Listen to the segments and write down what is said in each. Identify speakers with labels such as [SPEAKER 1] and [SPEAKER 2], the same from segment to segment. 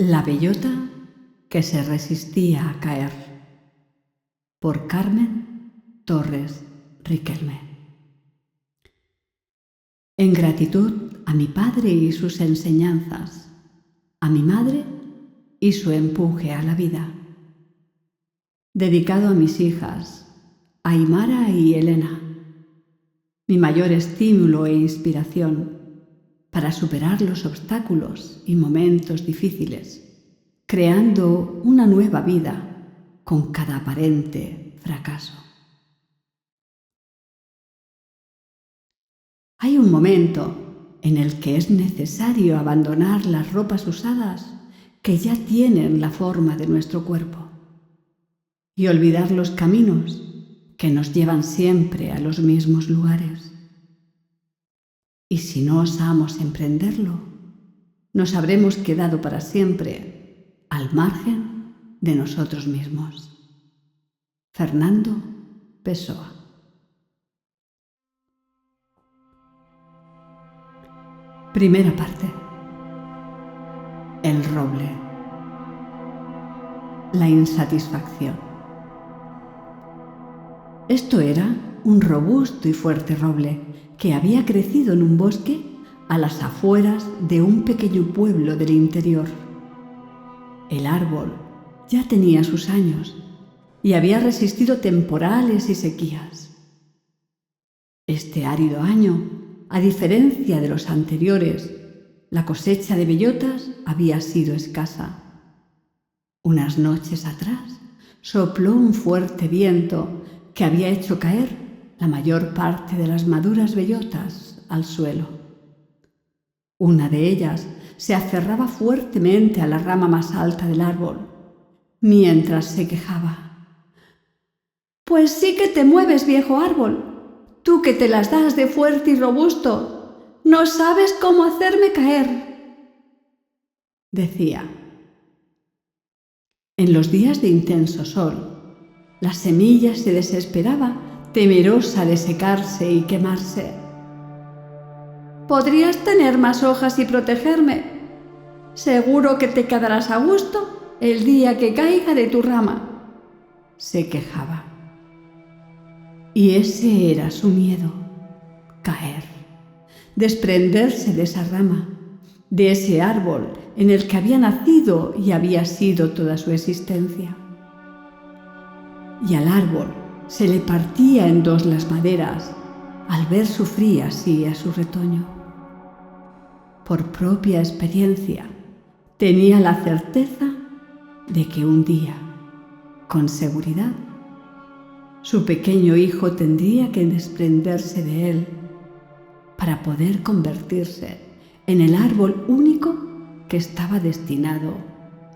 [SPEAKER 1] La bellota que se resistía a caer, por Carmen Torres Riquelme. En gratitud a mi padre y sus enseñanzas, a mi madre y su empuje a la vida. Dedicado a mis hijas, Aymara y Elena, mi mayor estímulo e inspiración para superar los obstáculos y momentos difíciles, creando una nueva vida con cada aparente fracaso. Hay un momento en el que es necesario abandonar las ropas usadas que ya tienen la forma de nuestro cuerpo y olvidar los caminos que nos llevan siempre a los mismos lugares. Y si no osamos emprenderlo, nos habremos quedado para siempre al margen de nosotros mismos. Fernando Pessoa. Primera parte. El roble. La insatisfacción. Esto era un robusto y fuerte roble que había crecido en un bosque a las afueras de un pequeño pueblo del interior. El árbol ya tenía sus años y había resistido temporales y sequías. Este árido año, a diferencia de los anteriores, la cosecha de bellotas había sido escasa. Unas noches atrás sopló un fuerte viento que había hecho caer la mayor parte de las maduras bellotas al suelo. Una de ellas se aferraba fuertemente a la rama más alta del árbol, mientras se quejaba. «Pues sí que te mueves, viejo árbol, tú que te las das de fuerte y robusto, no sabes cómo hacerme caer», decía. En los días de intenso sol, la semilla se desesperaba, temerosa de secarse y quemarse. «Podrías tener más hojas y protegerme. Seguro que te quedarás a gusto el día que caiga de tu rama», se quejaba. Y ese era su miedo, caer, desprenderse de esa rama, de ese árbol en el que había nacido y había sido toda su existencia. Y al árbol se le partía en dos las maderas al ver sufrir así a su retoño. Por propia experiencia, tenía la certeza de que un día, con seguridad, su pequeño hijo tendría que desprenderse de él para poder convertirse en el árbol único que estaba destinado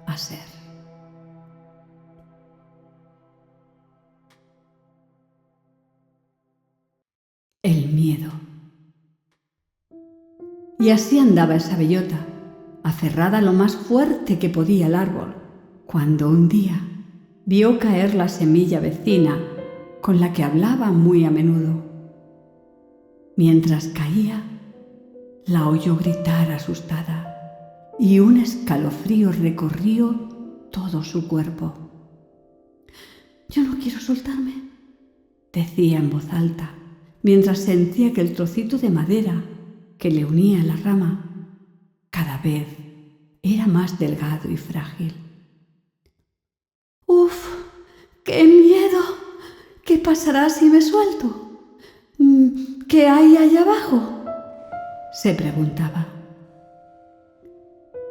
[SPEAKER 1] a ser. El miedo. Y así andaba esa bellota, aferrada lo más fuerte que podía al árbol, cuando un día vio caer la semilla vecina con la que hablaba muy a menudo. Mientras caía, la oyó gritar asustada y un escalofrío recorrió todo su cuerpo. «Yo no quiero soltarme», decía en voz alta, mientras sentía que el trocito de madera que le unía a la rama cada vez era más delgado y frágil. «¡Uf! ¡Qué miedo! ¿Qué pasará si me suelto? ¿Qué hay allá abajo?», se preguntaba.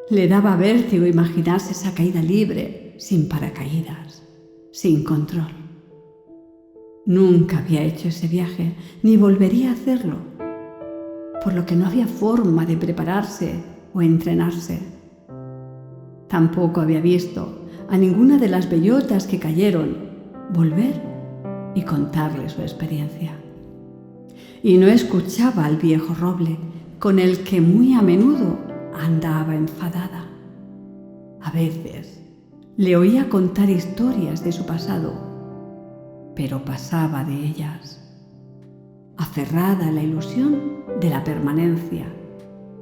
[SPEAKER 1] Le daba vértigo imaginarse esa caída libre, sin paracaídas, sin control. Nunca había hecho ese viaje, ni volvería a hacerlo, por lo que no había forma de prepararse o entrenarse. Tampoco había visto a ninguna de las bellotas que cayeron volver y contarle su experiencia. Y no escuchaba al viejo roble, con el que muy a menudo andaba enfadada. A veces le oía contar historias de su pasado, pero pasaba de ellas, aferrada a la ilusión de la permanencia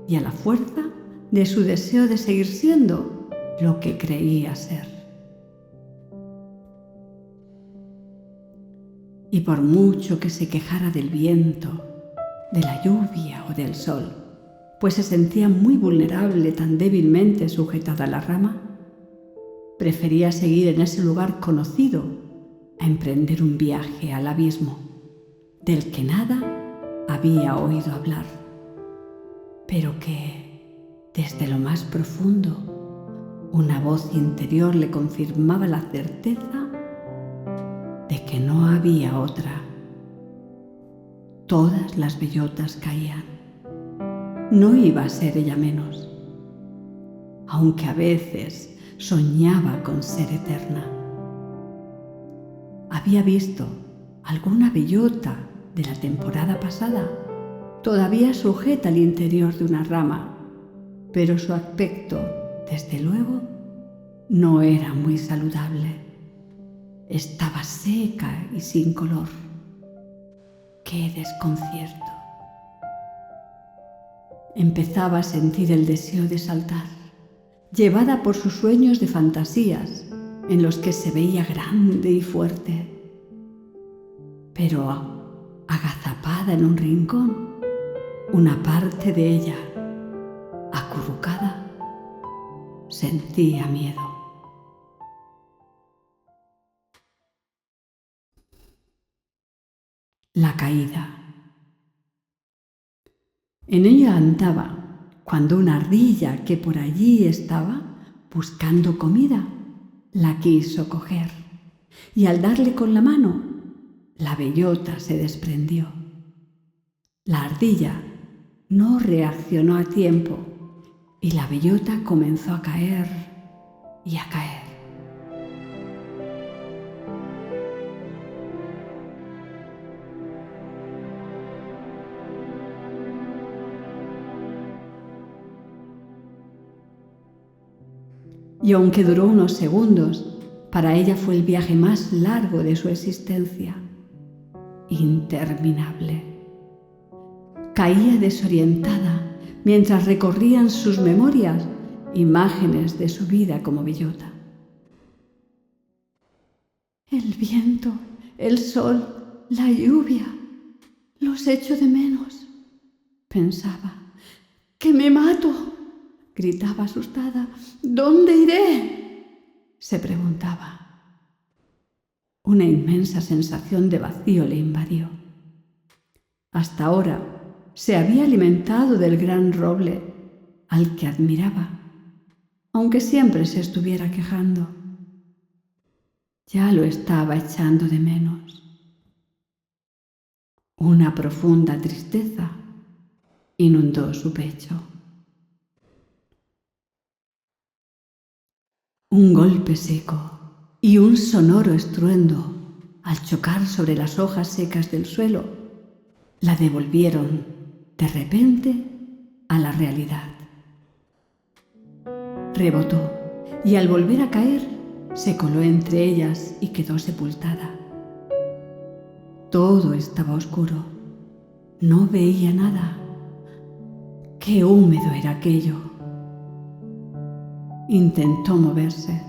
[SPEAKER 1] y a la fuerza de su deseo de seguir siendo lo que creía ser. Y por mucho que se quejara del viento, de la lluvia o del sol, pues se sentía muy vulnerable tan débilmente sujetada a la rama, prefería seguir en ese lugar conocido a emprender un viaje al abismo, del que nada había oído hablar, pero que, desde lo más profundo, una voz interior le confirmaba la certeza de que no había otra. Todas las bellotas caían. No iba a ser ella menos, aunque a veces soñaba con ser eterna. Había visto alguna bellota de la temporada pasada todavía sujeta al interior de una rama, pero su aspecto, desde luego, no era muy saludable. Estaba seca y sin color. ¡Qué desconcierto! Empezaba a sentir el deseo de saltar, llevada por sus sueños de fantasías en los que se veía grande y fuerte. Pero agazapada en un rincón, una parte de ella, acurrucada, sentía miedo. La caída. En ella andaba cuando una ardilla que por allí estaba buscando comida la quiso coger, y al darle con la mano, la bellota se desprendió. La ardilla no reaccionó a tiempo y la bellota comenzó a caer y a caer. Y aunque duró unos segundos, para ella fue el viaje más largo de su existencia, interminable. Caía desorientada mientras recorrían sus memorias imágenes de su vida como bellota. El viento, el sol, la lluvia, los echo de menos, pensaba. ¡Que me mato!, gritaba asustada. ¿Dónde iré?, se preguntaba. Una inmensa sensación de vacío le invadió. Hasta ahora se había alimentado del gran roble al que admiraba, aunque siempre se estuviera quejando. Ya lo estaba echando de menos. Una profunda tristeza inundó su pecho. Un golpe seco y un sonoro estruendo al chocar sobre las hojas secas del suelo la devolvieron de repente a la realidad. Rebotó y al volver a caer se coló entre ellas y quedó sepultada. Todo estaba oscuro. No veía nada. ¡Qué húmedo era aquello! Intentó moverse.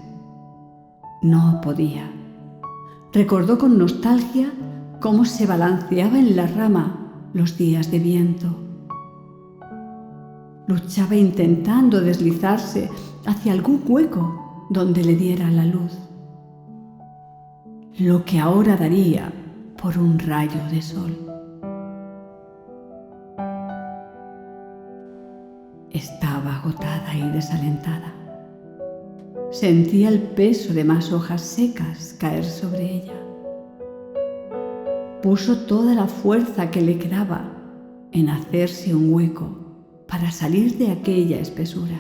[SPEAKER 1] No podía. Recordó con nostalgia cómo se balanceaba en la rama los días de viento. Luchaba intentando deslizarse hacia algún hueco donde le diera la luz. Lo que ahora daría por un rayo de sol. Estaba agotada y desalentada. Sentía el peso de más hojas secas caer sobre ella. Puso toda la fuerza que le quedaba en hacerse un hueco para salir de aquella espesura.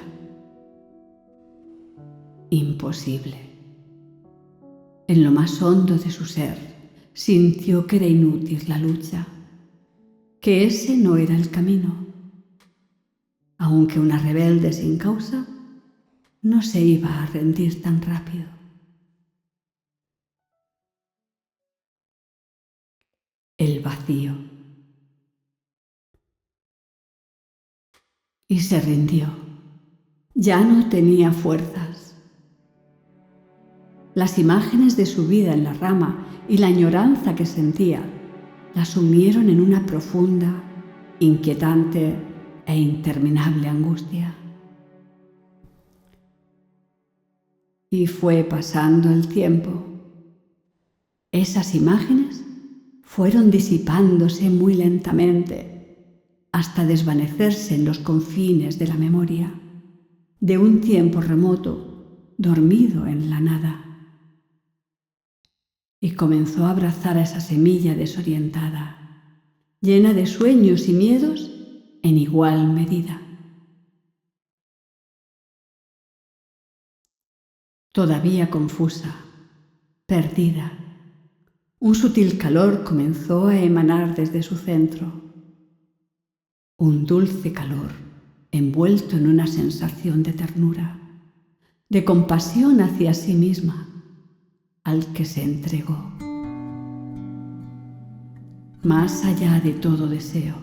[SPEAKER 1] Imposible. En lo más hondo de su ser sintió que era inútil la lucha, que ese no era el camino. Aunque una rebelde sin causa, no se iba a rendir tan rápido. El vacío. Y se rindió. Ya no tenía fuerzas. Las imágenes de su vida en la rama y la añoranza que sentía la sumieron en una profunda, inquietante e interminable angustia. Y fue pasando el tiempo. Esas imágenes fueron disipándose muy lentamente hasta desvanecerse en los confines de la memoria, de un tiempo remoto, dormido en la nada. Y comenzó a abrazar a esa semilla desorientada, llena de sueños y miedos en igual medida. Todavía confusa, perdida, un sutil calor comenzó a emanar desde su centro. Un dulce calor envuelto en una sensación de ternura, de compasión hacia sí misma, al que se entregó. Más allá de todo deseo,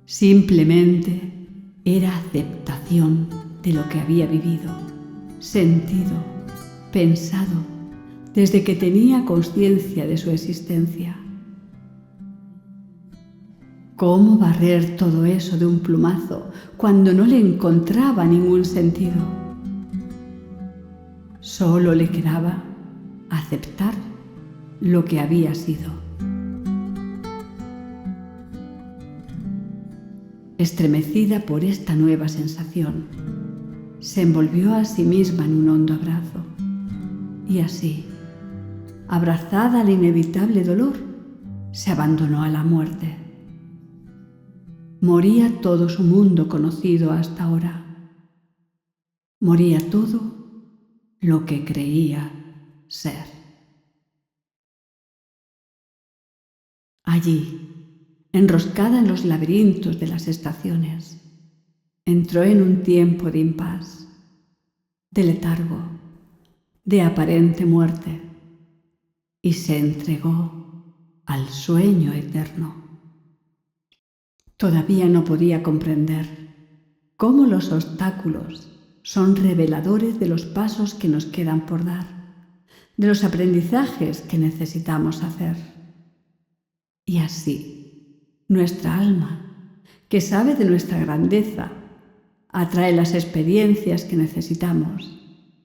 [SPEAKER 1] simplemente era aceptación de lo que había vivido, sentido, pensado, desde que tenía conciencia de su existencia. ¿Cómo barrer todo eso de un plumazo cuando no le encontraba ningún sentido? Solo le quedaba aceptar lo que había sido. Estremecida por esta nueva sensación, se envolvió a sí misma en un hondo abrazo y así, abrazada al inevitable dolor, se abandonó a la muerte. Moría todo su mundo conocido hasta ahora. Moría todo lo que creía ser. Allí, enroscada en los laberintos de las estaciones, entró en un tiempo de impas, de letargo, de aparente muerte, y se entregó al sueño eterno. Todavía no podía comprender cómo los obstáculos son reveladores de los pasos que nos quedan por dar, de los aprendizajes que necesitamos hacer. Y así, nuestra alma, que sabe de nuestra grandeza, atrae las experiencias que necesitamos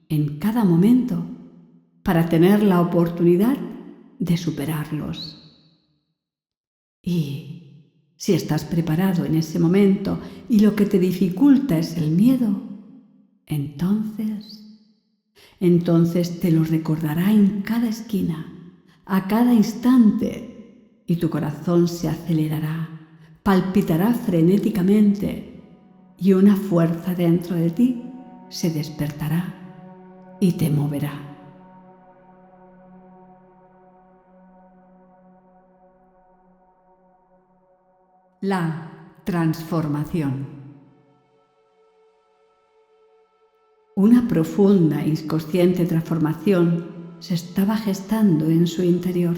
[SPEAKER 1] en cada momento para tener la oportunidad de superarlos. Y si estás preparado en ese momento y lo que te dificulta es el miedo, entonces te lo recordará en cada esquina, a cada instante, y tu corazón se acelerará, palpitará frenéticamente y una fuerza dentro de ti se despertará y te moverá. La transformación. Una profunda e inconsciente transformación se estaba gestando en su interior.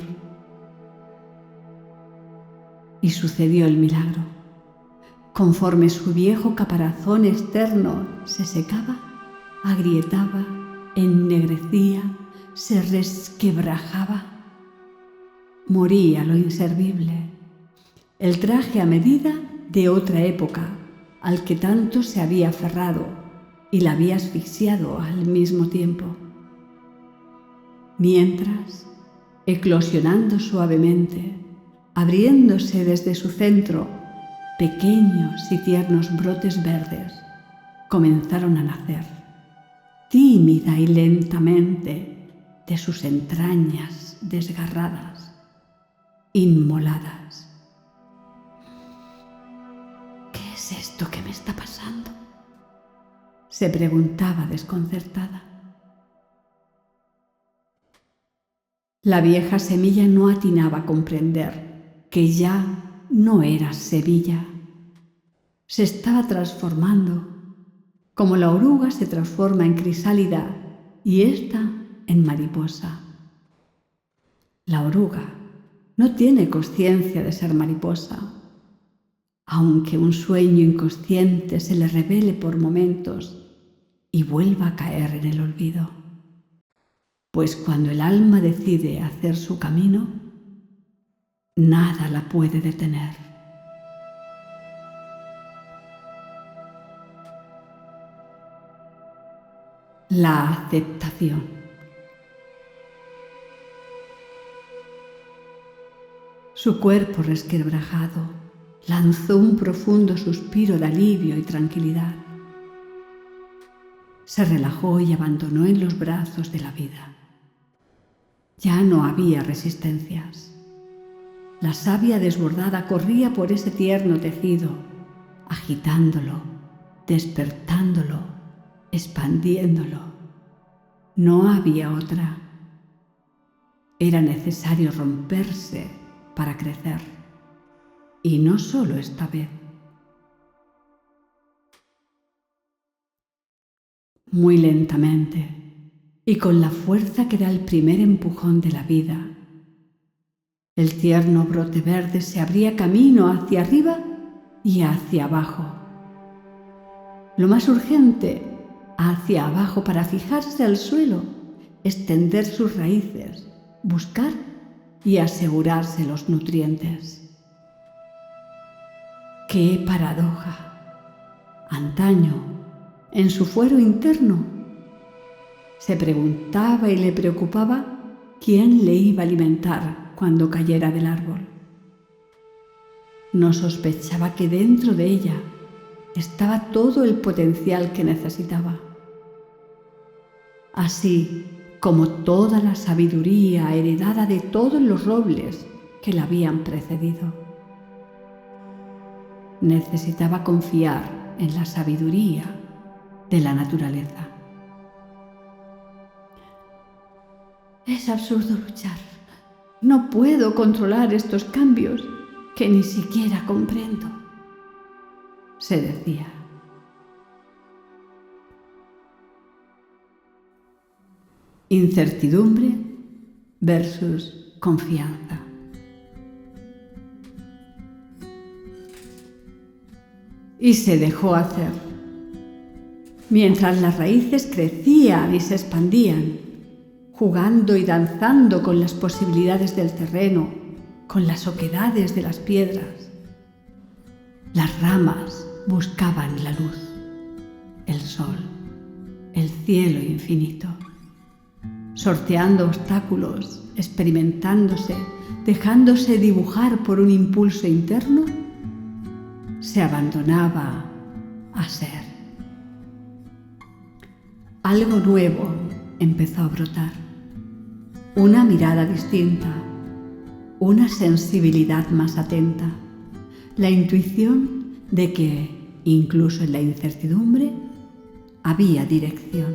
[SPEAKER 1] Y sucedió el milagro. Conforme su viejo caparazón externo se secaba, agrietaba, ennegrecía, se resquebrajaba, moría lo inservible, el traje a medida de otra época al que tanto se había aferrado y la había asfixiado al mismo tiempo. Mientras, eclosionando suavemente, abriéndose desde su centro, pequeños y tiernos brotes verdes comenzaron a nacer, tímida y lentamente, de sus entrañas desgarradas, inmoladas. ¿Qué es esto que me está pasando?, se preguntaba desconcertada. La vieja semilla no atinaba a comprender que ya no era semilla. Se estaba transformando, como la oruga se transforma en crisálida y ésta en mariposa. La oruga no tiene conciencia de ser mariposa, aunque un sueño inconsciente se le revele por momentos y vuelva a caer en el olvido. pues cuando el alma decide hacer su camino, nada la puede detener. La aceptación. Su cuerpo resquebrajado lanzó un profundo suspiro de alivio y tranquilidad. Se relajó y abandonó en los brazos de la vida. Ya no había resistencias. La savia desbordada corría por ese tierno tejido, agitándolo, despertándolo, expandiéndolo. No había otra. Era necesario romperse para crecer. Y no solo esta vez. Muy lentamente y con la fuerza que da el primer empujón de la vida, el tierno brote verde se abría camino hacia arriba y hacia abajo. Lo más urgente, hacia abajo para fijarse al suelo, extender sus raíces, buscar y asegurarse los nutrientes. ¡Qué paradoja! Antaño, en su fuero interno, se preguntaba y le preocupaba quién le iba a alimentar cuando cayera del árbol. No sospechaba que dentro de ella estaba todo el potencial que necesitaba, así como toda la sabiduría heredada de todos los robles que la habían precedido. Necesitaba confiar en la sabiduría de la naturaleza. Es absurdo luchar. No puedo controlar estos cambios que ni siquiera comprendo, se decía. Incertidumbre versus confianza. Y se dejó hacer. Mientras las raíces crecían y se expandían, jugando y danzando con las posibilidades del terreno, con las oquedades de las piedras, las ramas buscaban la luz, el sol, el cielo infinito, sorteando obstáculos, experimentándose, dejándose dibujar por un impulso interno, se abandonaba a ser. Algo nuevo empezó a brotar, una mirada distinta, una sensibilidad más atenta, la intuición de que, incluso en la incertidumbre, había dirección.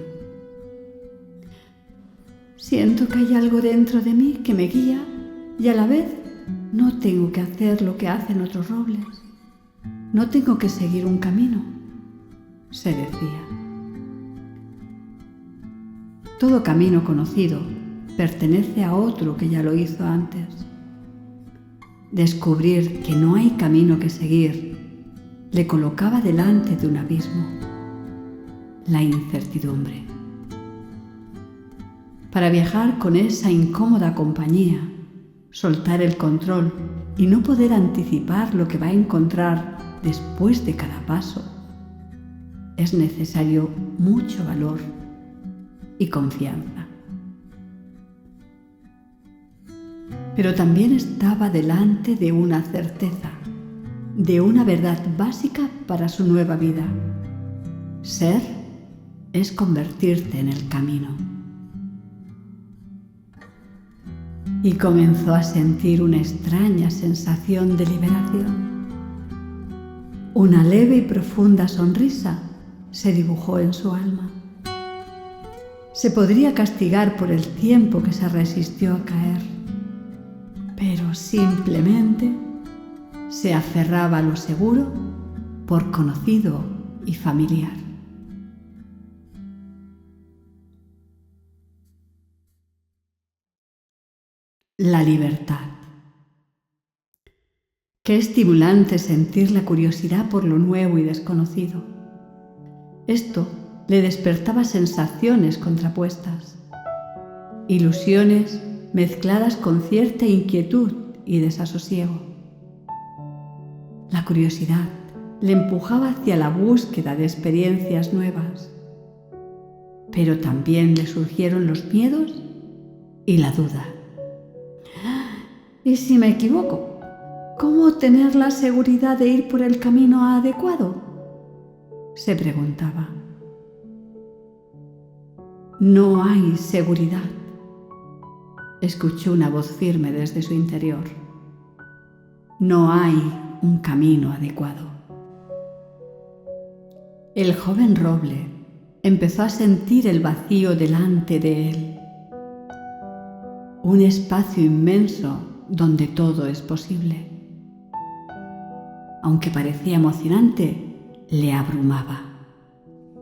[SPEAKER 1] Siento que hay algo dentro de mí que me guía y a la vez no tengo que hacer lo que hacen otros robles. No tengo que seguir un camino, se decía. Todo camino conocido pertenece a otro que ya lo hizo antes. Descubrir que no hay camino que seguir le colocaba delante de un abismo, la incertidumbre. Para viajar con esa incómoda compañía, soltar el control y no poder anticipar lo que va a encontrar después de cada paso, es necesario mucho valor y confianza. Pero también estaba delante de una certeza, de una verdad básica para su nueva vida. Ser es convertirte en el camino. Y comenzó a sentir una extraña sensación de liberación. Una leve y profunda sonrisa se dibujó en su alma. Se podría castigar por el tiempo que se resistió a caer, pero simplemente se aferraba a lo seguro por conocido y familiar. La libertad. Qué estimulante sentir la curiosidad por lo nuevo y desconocido. Esto le despertaba sensaciones contrapuestas. ilusiones mezcladas con cierta inquietud y desasosiego. La curiosidad le empujaba hacia la búsqueda de experiencias nuevas, pero también le surgieron los miedos y la duda. ¿Y si me equivoco? ¿Cómo tener la seguridad de ir por el camino adecuado?, se preguntaba. No hay seguridad, escuchó una voz firme desde su interior. No hay un camino adecuado. El joven roble empezó a sentir el vacío delante de él. Un espacio inmenso donde todo es posible. Aunque parecía emocionante, le abrumaba.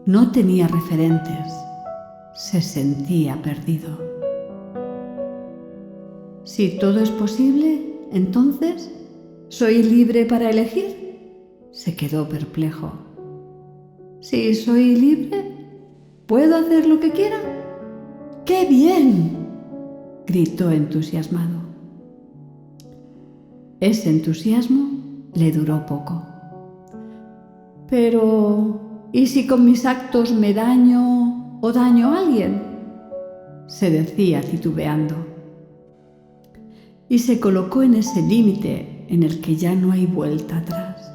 [SPEAKER 1] No tenía referentes. Se sentía perdido. Si todo es posible, entonces, ¿soy libre para elegir?, se quedó perplejo. Si soy libre, ¿puedo hacer lo que quiera? ¡Qué bien!, gritó entusiasmado. Ese entusiasmo le duró poco. Pero, ¿y si con mis actos me daño o daño a alguien?, se decía titubeando. Y se colocó en ese límite en el que ya no hay vuelta atrás,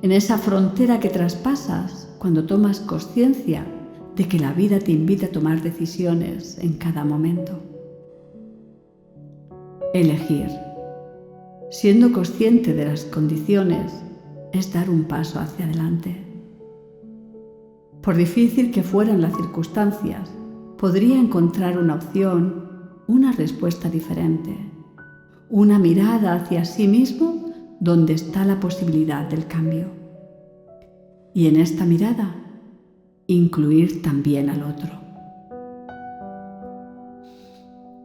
[SPEAKER 1] en esa frontera que traspasas cuando tomas conciencia de que la vida te invita a tomar decisiones en cada momento. Elegir, siendo consciente de las condiciones, es dar un paso hacia adelante. Por difícil que fueran las circunstancias, podría encontrar una opción, una respuesta diferente, una mirada hacia sí mismo donde está la posibilidad del cambio. Y en esta mirada, incluir también al otro.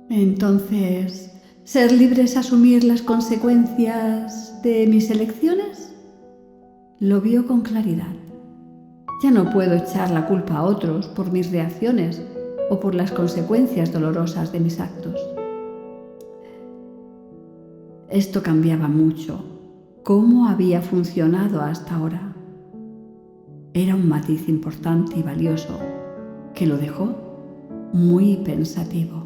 [SPEAKER 1] Entonces, ¿ser libre es asumir las consecuencias de mis elecciones? Lo vio con claridad. Ya no puedo echar la culpa a otros por mis reacciones o por las consecuencias dolorosas de mis actos. Esto cambiaba mucho cómo había funcionado hasta ahora. Era un matiz importante y valioso que lo dejó muy pensativo.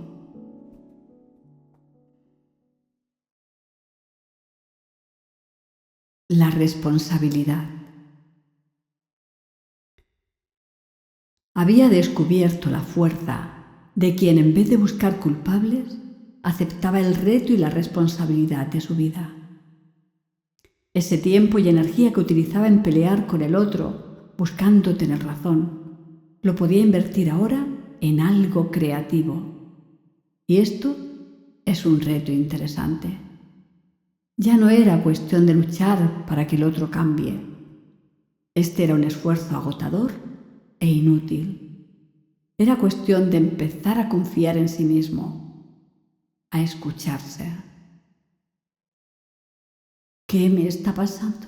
[SPEAKER 1] La responsabilidad. Había descubierto la fuerza de quien, en vez de buscar culpables, aceptaba el reto y la responsabilidad de su vida. Ese tiempo y energía que utilizaba en pelear con el otro, buscando tener razón, lo podía invertir ahora en algo creativo. Y esto es un reto interesante. Ya no era cuestión de luchar para que el otro cambie. Este era un esfuerzo agotador e inútil. Era cuestión de empezar a confiar en sí mismo, a escucharse. ¿Qué me está pasando?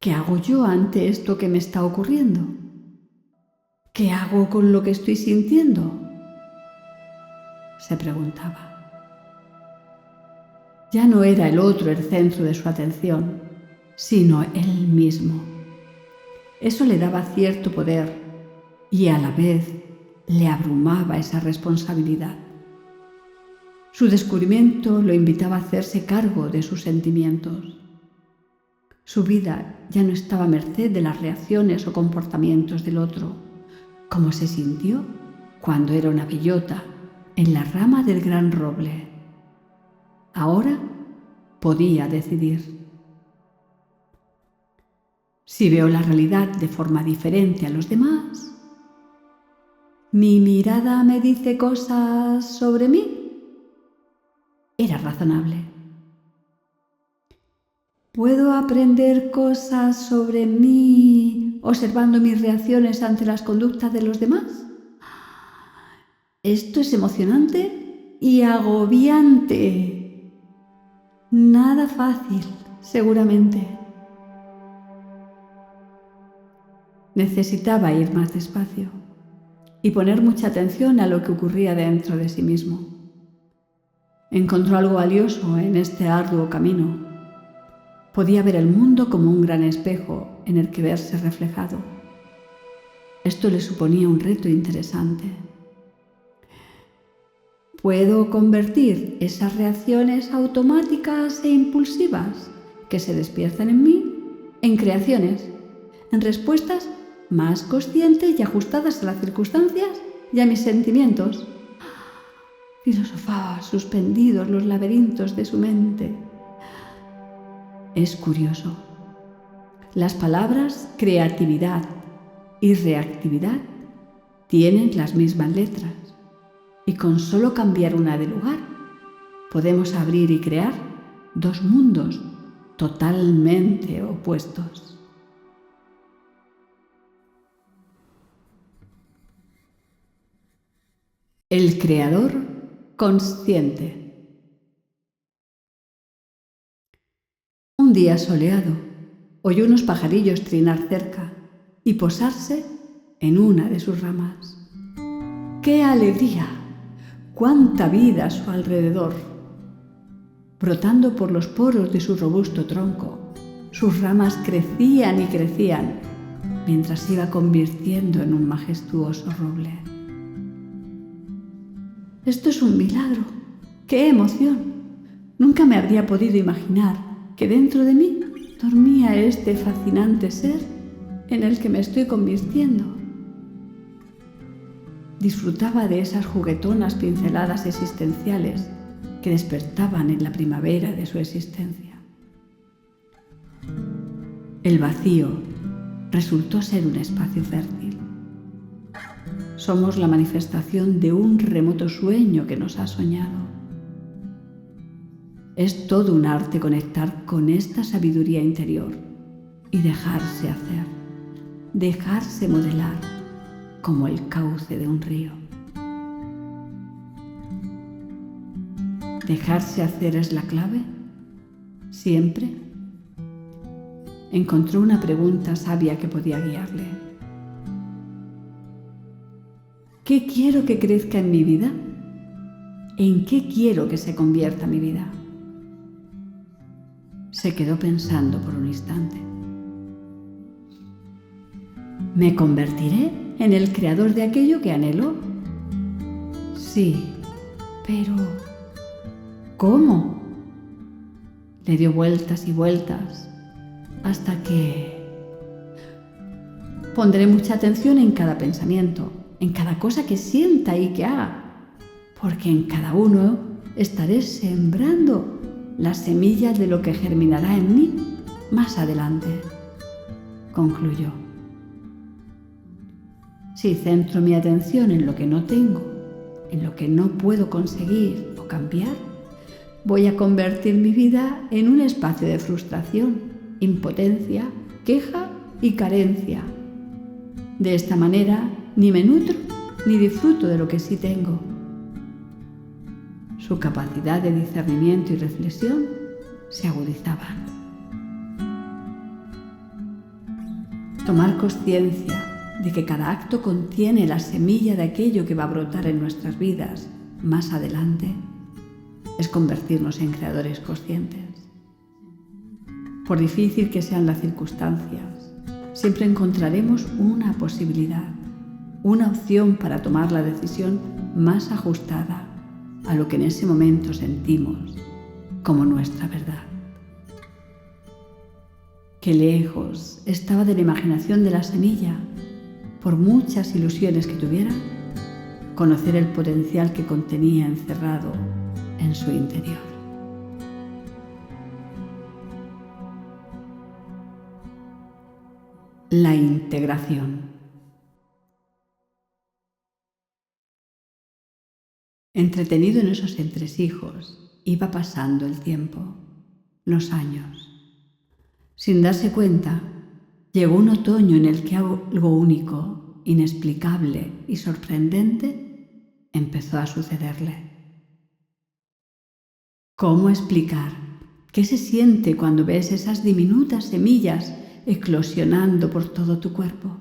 [SPEAKER 1] ¿Qué hago yo ante esto que me está ocurriendo? ¿Qué hago con lo que estoy sintiendo?, se preguntaba. Ya no era el otro el centro de su atención, sino él mismo. Eso le daba cierto poder y a la vez le abrumaba esa responsabilidad. Su descubrimiento lo invitaba a hacerse cargo de sus sentimientos. Su vida ya no estaba a merced de las reacciones o comportamientos del otro, como se sintió cuando era una bellota en la rama del gran roble. Ahora podía decidir. Si veo la realidad de forma diferente a los demás, ¿mi mirada me dice cosas sobre mí? Era razonable. ¿Puedo aprender cosas sobre mí observando mis reacciones ante las conductas de los demás? Esto es emocionante y agobiante. Nada fácil, seguramente. Necesitaba ir más despacio. y poner mucha atención a lo que ocurría dentro de sí mismo. Encontró algo valioso en este arduo camino. Podía ver el mundo como un gran espejo en el que verse reflejado. Esto le suponía un reto interesante. ¿Puedo convertir esas reacciones automáticas e impulsivas que se despiertan en mí en creaciones, en respuestas más conscientes y ajustadas a las circunstancias y a mis sentimientos? Filosofaba, suspendidos los laberintos de su mente. Es curioso. Las palabras creatividad y reactividad tienen las mismas letras, y con solo cambiar una de lugar, podemos abrir y crear dos mundos totalmente opuestos. El creador consciente. Un día soleado, oyó unos pajarillos trinar cerca y posarse en una de sus ramas. ¡Qué alegría! ¡Cuánta vida a su alrededor! Brotando por los poros de su robusto tronco, sus ramas crecían y crecían, mientras se iba convirtiendo en un majestuoso roble. ¡Esto es un milagro! ¡Qué emoción! Nunca me habría podido imaginar que dentro de mí dormía este fascinante ser en el que me estoy convirtiendo. Disfrutaba de esas juguetonas pinceladas existenciales que despertaban en la primavera de su existencia. El vacío resultó ser un espacio fértil. Somos la manifestación de un remoto sueño que nos ha soñado. Es todo un arte conectar con esta sabiduría interior y dejarse hacer, dejarse modelar como el cauce de un río. ¿Dejarse hacer es la clave? ¿Siempre? Encontró una pregunta sabia que podía guiarle. ¿Qué quiero que crezca en mi vida? ¿En qué quiero que se convierta mi vida? Se quedó pensando por un instante. ¿Me convertiré en el creador de aquello que anhelo? Sí, pero ¿cómo? Le dio vueltas y vueltas hasta que pondré mucha atención en cada pensamiento, en cada cosa que sienta y que haga, porque en cada uno estaré sembrando las semillas de lo que germinará en mí más adelante, concluyó. Si centro mi atención en lo que no tengo, en lo que no puedo conseguir o cambiar, voy a convertir mi vida en un espacio de frustración, impotencia, queja y carencia. De esta manera, ni me nutro ni disfruto de lo que sí tengo. Su capacidad de discernimiento y reflexión se agudizaban. Tomar conciencia de que cada acto contiene la semilla de aquello que va a brotar en nuestras vidas más adelante es convertirnos en creadores conscientes. Por difícil que sean las circunstancias, siempre encontraremos una posibilidad, una opción para tomar la decisión más ajustada a lo que en ese momento sentimos como nuestra verdad. Qué lejos estaba de la imaginación de la semilla, por muchas ilusiones que tuviera, conocer el potencial que contenía encerrado en su interior. La integración. Entretenido en esos entresijos, iba pasando el tiempo, los años. Sin darse cuenta, llegó un otoño en el que algo único, inexplicable y sorprendente empezó a sucederle. ¿Cómo explicar qué se siente cuando ves esas diminutas semillas eclosionando por todo tu cuerpo?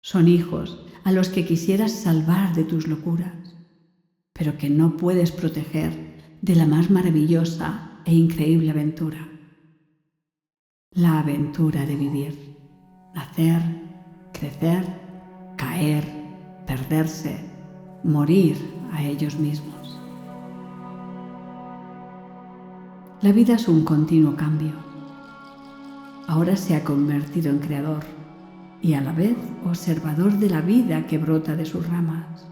[SPEAKER 1] Son hijos a los que quisieras salvar de tus locuras, pero que no puedes proteger de la más maravillosa e increíble aventura. La aventura de vivir, nacer, crecer, caer, perderse, morir a ellos mismos. La vida es un continuo cambio. Ahora se ha convertido en creador y a la vez observador de la vida que brota de sus ramas.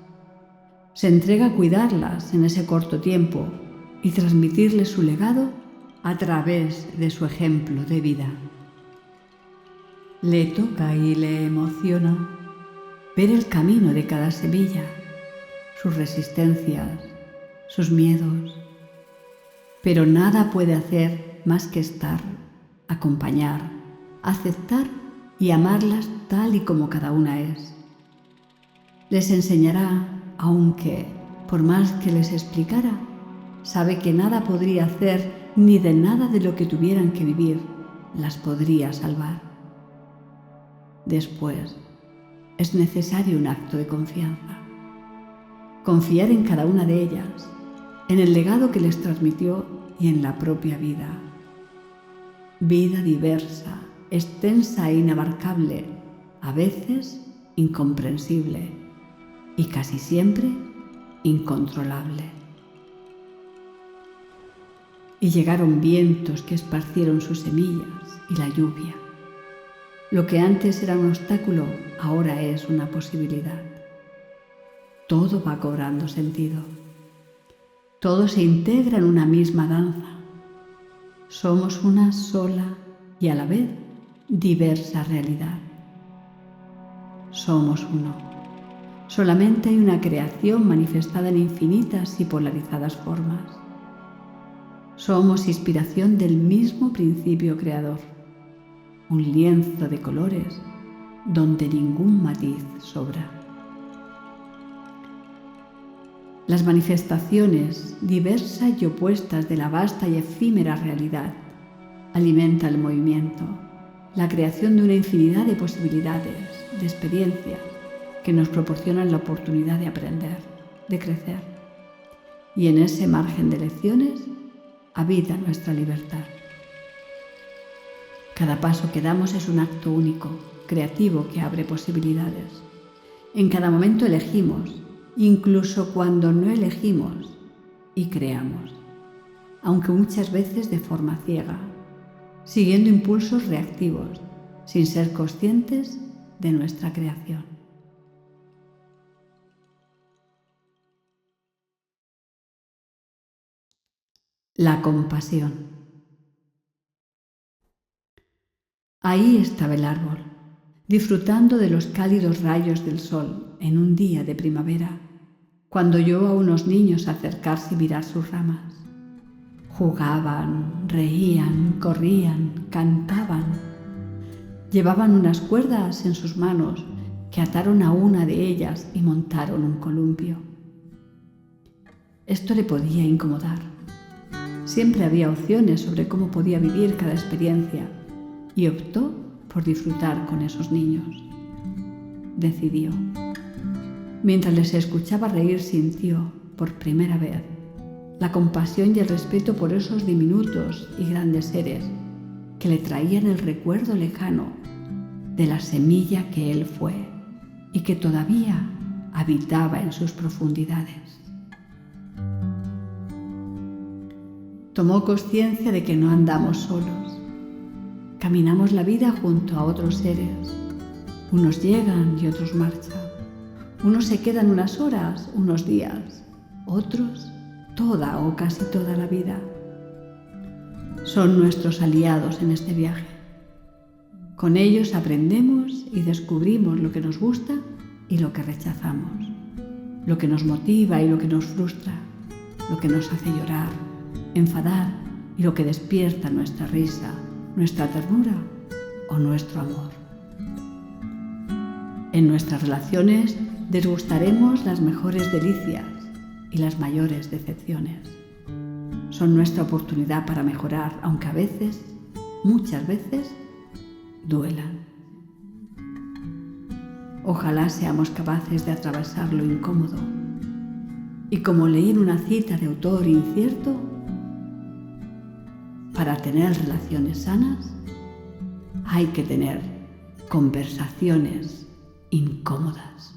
[SPEAKER 1] Se entrega a cuidarlas en ese corto tiempo y transmitirles su legado a través de su ejemplo de vida. Le toca y le emociona ver el camino de cada semilla, sus resistencias, sus miedos, pero nada puede hacer más que estar, acompañar, aceptar y amarlas tal y como cada una es. Les enseñará, aunque, por más que les explicara, sabe que nada podría hacer ni de nada de lo que tuvieran que vivir las podría salvar. Después, es necesario un acto de confianza. Confiar en cada una de ellas, en el legado que les transmitió y en la propia vida. Vida diversa, extensa e inabarcable, a veces incomprensible y casi siempre incontrolable. Y llegaron vientos que esparcieron sus semillas y la lluvia. Lo que antes era un obstáculo, ahora es una posibilidad. Todo va cobrando sentido. Todo se integra en una misma danza. Somos una sola y a la vez diversa realidad. Somos uno. Solamente hay una creación manifestada en infinitas y polarizadas formas. Somos inspiración del mismo principio creador, un lienzo de colores donde ningún matiz sobra. Las manifestaciones diversas y opuestas de la vasta y efímera realidad alimenta el movimiento, la creación de una infinidad de posibilidades, de experiencias que nos proporcionan la oportunidad de aprender, de crecer. Y en ese margen de lecciones habita nuestra libertad. Cada paso que damos es un acto único, creativo, que abre posibilidades. En cada momento elegimos, incluso cuando no elegimos, y creamos, aunque muchas veces de forma ciega, siguiendo impulsos reactivos, sin ser conscientes de nuestra creación. La compasión. Ahí estaba el árbol, disfrutando de los cálidos rayos del sol en un día de primavera, cuando oyó a unos niños acercarse y mirar sus ramas. Jugaban, reían, corrían, cantaban. Llevaban unas cuerdas en sus manos que ataron a una de ellas y montaron un columpio. Esto le podía incomodar. Siempre había opciones sobre cómo podía vivir cada experiencia y optó por disfrutar con esos niños. Decidió. Mientras les escuchaba reír, sintió, por primera vez, la compasión y el respeto por esos diminutos y grandes seres que le traían el recuerdo lejano de la semilla que él fue y que todavía habitaba en sus profundidades. Tomó conciencia de que no andamos solos. Caminamos la vida junto a otros seres. Unos llegan y otros marchan. Unos se quedan unas horas, unos días. Otros, toda o casi toda la vida. Son nuestros aliados en este viaje. Con ellos aprendemos y descubrimos lo que nos gusta y lo que rechazamos, lo que nos motiva y lo que nos frustra, lo que nos hace llorar, enfadar y lo que despierta nuestra risa, nuestra ternura o nuestro amor. En nuestras relaciones degustaremos las mejores delicias y las mayores decepciones. Son nuestra oportunidad para mejorar, aunque a veces, muchas veces, duelan. ojalá seamos capaces de atravesar lo incómodo. Y como leí en una cita de autor incierto, para tener relaciones sanas hay que tener conversaciones incómodas.